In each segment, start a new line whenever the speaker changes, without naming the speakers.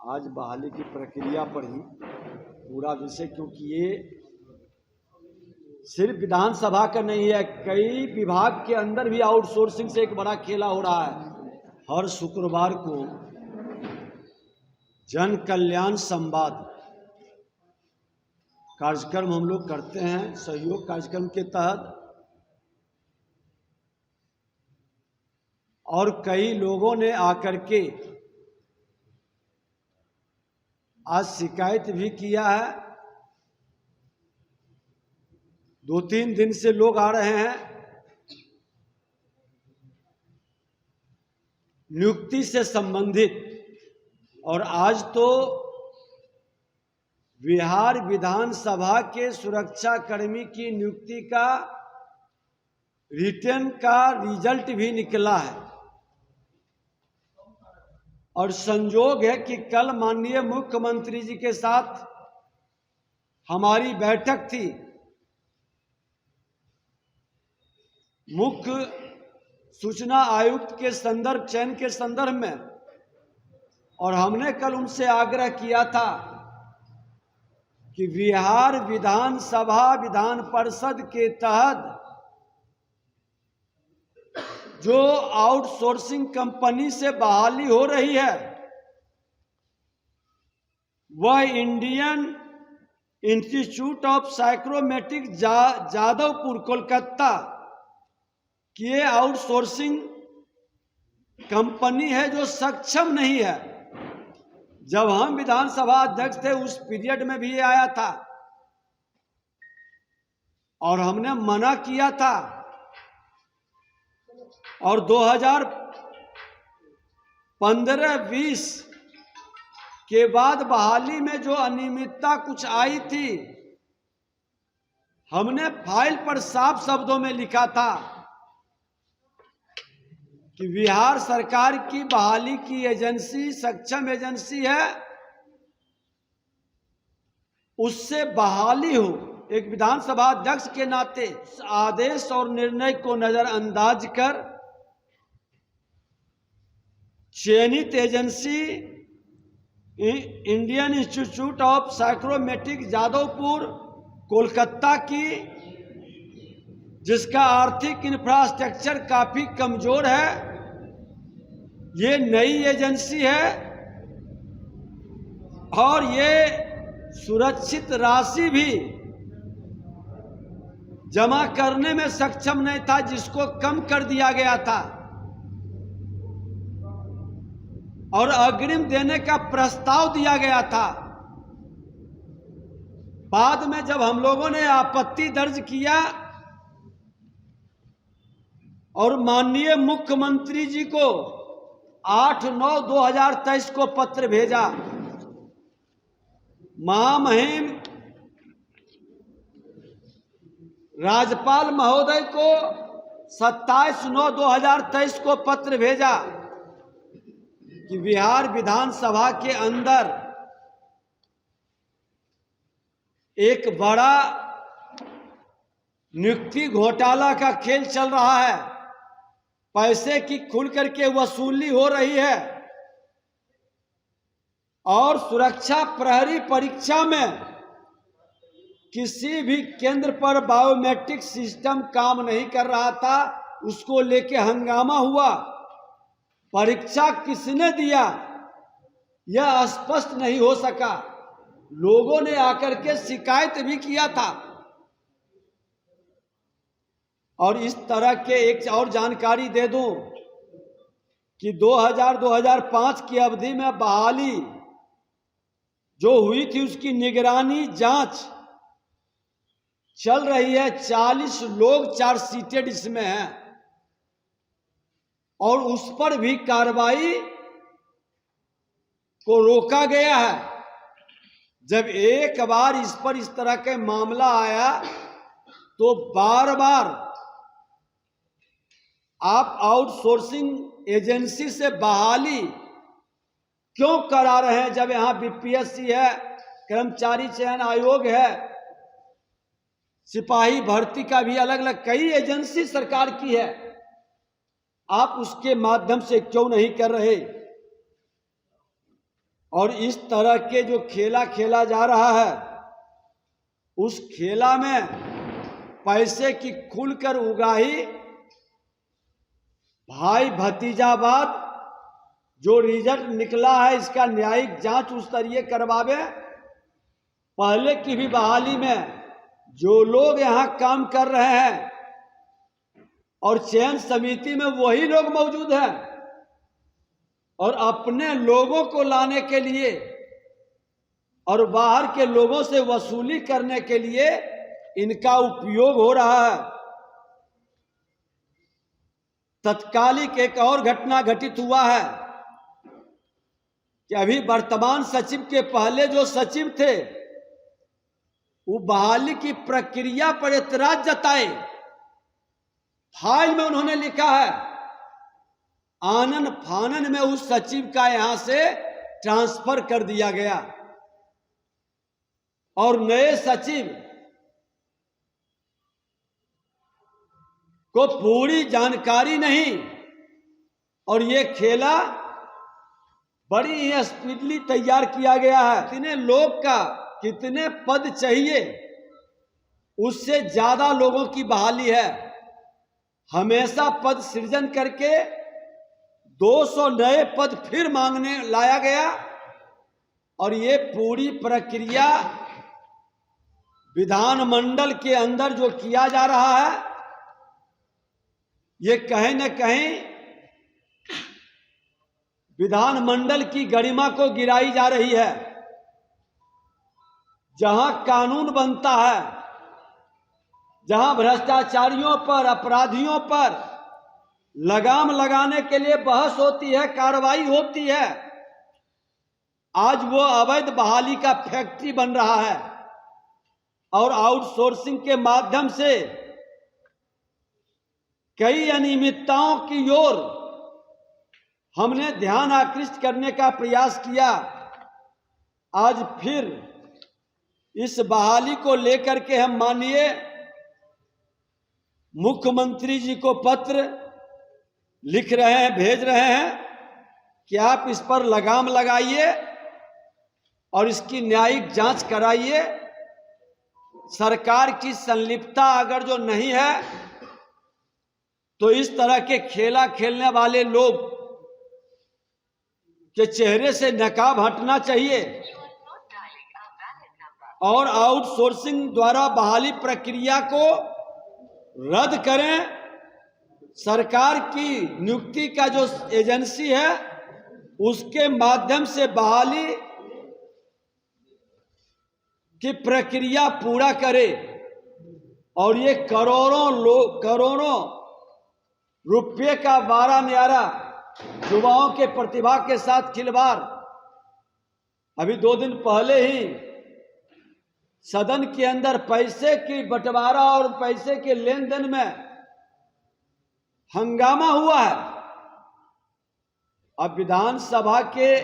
आज बहाली की प्रक्रिया पर ही पूरा विषय, क्योंकि ये सिर्फ विधानसभा का नहीं है, कई विभाग के अंदर भी आउटसोर्सिंग से एक बड़ा खेला हो रहा है। हर शुक्रवार को जन कल्याण संवाद कार्यक्रम हम लोग करते हैं सहयोग कार्यक्रम के तहत, और कई लोगों ने आकर के आज शिकायत भी किया है। 2-3 दिन से लोग आ रहे हैं नियुक्ति से संबंधित, और आज तो बिहार विधानसभा के सुरक्षा कर्मी की नियुक्ति का रिटर्न का रिजल्ट भी निकला है। और संयोग है कि कल माननीय मुख्यमंत्री जी के साथ हमारी बैठक थी मुख्य सूचना आयुक्त के संदर्भ चयन के संदर्भ में, और हमने कल उनसे आग्रह किया था कि बिहार विधानसभा विधान परिषद के तहत जो आउटसोर्सिंग कंपनी से बहाली हो रही है वह Indian institute of psychrometric Jadavpur Kolkata की ये आउटसोर्सिंग कंपनी है जो सक्षम नहीं है। जब हम विधानसभा अध्यक्ष थे उस पीरियड में भी ये आया था और हमने मना किया था, और 2015-20 के बाद बहाली में जो अनियमितता कुछ आई थी, हमने फाइल पर साफ शब्दों में लिखा था कि बिहार सरकार की बहाली की एजेंसी सक्षम एजेंसी है, उससे बहाली हो। एक विधानसभा अध्यक्ष के नाते आदेश और निर्णय को नजरअंदाज कर चयनित agency Indian institute of psychrometric Jadavpur Kolkata की, जिसका आर्थिक इंफ्रास्ट्रक्चर काफी कमजोर है, ये नई एजेंसी है और ये सुरक्षित राशि भी जमा करने में सक्षम नहीं था, जिसको कम कर दिया गया था और अग्रिम देने का प्रस्ताव दिया गया था। बाद में जब हम लोगों ने आपत्ति दर्ज किया और माननीय मुख्यमंत्री जी को 8/9/2023 को पत्र भेजा, महामहिम राज्यपाल महोदय को 27/9/2023 को पत्र भेजा कि बिहार विधानसभा के अंदर एक बड़ा नियुक्ति घोटाला का खेल चल रहा है, पैसे की खुल करके वसूली हो रही है और सुरक्षा प्रहरी परीक्षा में किसी भी केंद्र पर बायोमेट्रिक सिस्टम काम नहीं कर रहा था, उसको लेके हंगामा हुआ। परीक्षा किसने दिया यह स्पष्ट नहीं हो सका, लोगों ने आकर के शिकायत भी किया था। और इस तरह के एक और जानकारी दे दूं कि 2000-2005 की अवधि में बहाली जो हुई थी उसकी निगरानी जांच चल रही है। 40 लोग चार्जशीटेड इसमें हैं और उस पर भी कार्रवाई को रोका गया है। जब एक बार इस पर इस तरह के मामला आया तो बार बार आप आउटसोर्सिंग एजेंसी से बहाली क्यों करा रहे हैं, जब यहां बीपीएससी है, कर्मचारी चयन आयोग है, सिपाही भर्ती का भी अलग अलग कई एजेंसी सरकार की है, आप उसके माध्यम से क्यों नहीं कर रहे। और इस तरह के जो खेला खेला जा रहा है, उस खेला में पैसे की खुलकर उगाही, भाई भतीजावाद, जो रिजल्ट निकला है इसका न्यायिक जांच उस तरीके करवावे। पहले की भी बहाली में जो लोग यहाँ काम कर रहे हैं और चयन समिति में वही लोग मौजूद हैं, और अपने लोगों को लाने के लिए और बाहर के लोगों से वसूली करने के लिए इनका उपयोग हो रहा है। तत्कालिक एक और घटना घटित हुआ है कि अभी वर्तमान सचिव के पहले जो सचिव थे, वो बहाली की प्रक्रिया पर एतराज जताए। फाइल में उन्होंने लिखा है, आनन फानन में उस सचिव का यहां से ट्रांसफर कर दिया गया और नए सचिव को पूरी जानकारी नहीं, और ये खेला बड़ी ही स्पीडली तैयार किया गया है। कितने लोग का कितने पद चाहिए, उससे ज्यादा लोगों की बहाली है। हमेशा पद सृजन करके 200 नए पद फिर मांगने लाया गया, और ये पूरी प्रक्रिया विधानमंडल के अंदर जो किया जा रहा है, ये कहीं न कहीं विधानमंडल की गरिमा को गिराई जा रही है। जहां कानून बनता है, जहां भ्रष्टाचारियों पर, अपराधियों पर लगाम लगाने के लिए बहस होती है, कार्रवाई होती है, आज वो अवैध बहाली का फैक्ट्री बन रहा है और आउटसोर्सिंग के माध्यम से कई अनियमितताओं की ओर हमने ध्यान आकृष्ट करने का प्रयास किया। आज फिर इस बहाली को लेकर के हम माननीय मुख्यमंत्री जी को पत्र लिख रहे हैं, भेज रहे हैं कि आप इस पर लगाम लगाइए और इसकी न्यायिक जांच कराइए। सरकार की संलिप्तता अगर जो नहीं है तो इस तरह के खेला खेलने वाले लोग के चेहरे से नकाब हटना चाहिए और आउटसोर्सिंग द्वारा बहाली प्रक्रिया को रद्द करें। सरकार की नियुक्ति का जो एजेंसी है उसके माध्यम से बहाली की प्रक्रिया पूरा करे, और ये करोड़ों रुपये का बारा न्यारा युवाओं के प्रतिभा के साथ खिलवाड़। अभी 2 दिन पहले ही सदन के अंदर पैसे की बंटवारा और पैसे के लेन देन में हंगामा हुआ है। अब विधानसभा के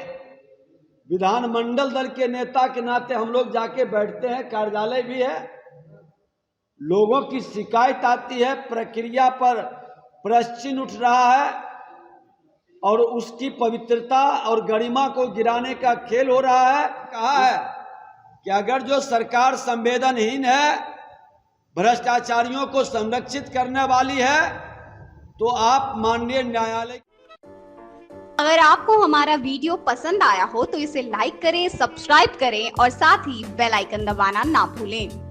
विधानमंडल दल के नेता के नाते हम लोग जाके बैठते हैं, कार्यालय भी है, लोगों की शिकायत आती है, प्रक्रिया पर प्रश्न उठ रहा है और उसकी पवित्रता और गरिमा को गिराने का खेल हो रहा है। कहा है कि अगर जो सरकार संवेदनहीन है, भ्रष्टाचारियों को संरक्षित करने वाली है, तो आप माननीय न्यायालय।
अगर आपको हमारा वीडियो पसंद आया हो तो इसे लाइक करें, सब्सक्राइब करें और साथ ही बेल आइकन दबाना ना भूलें।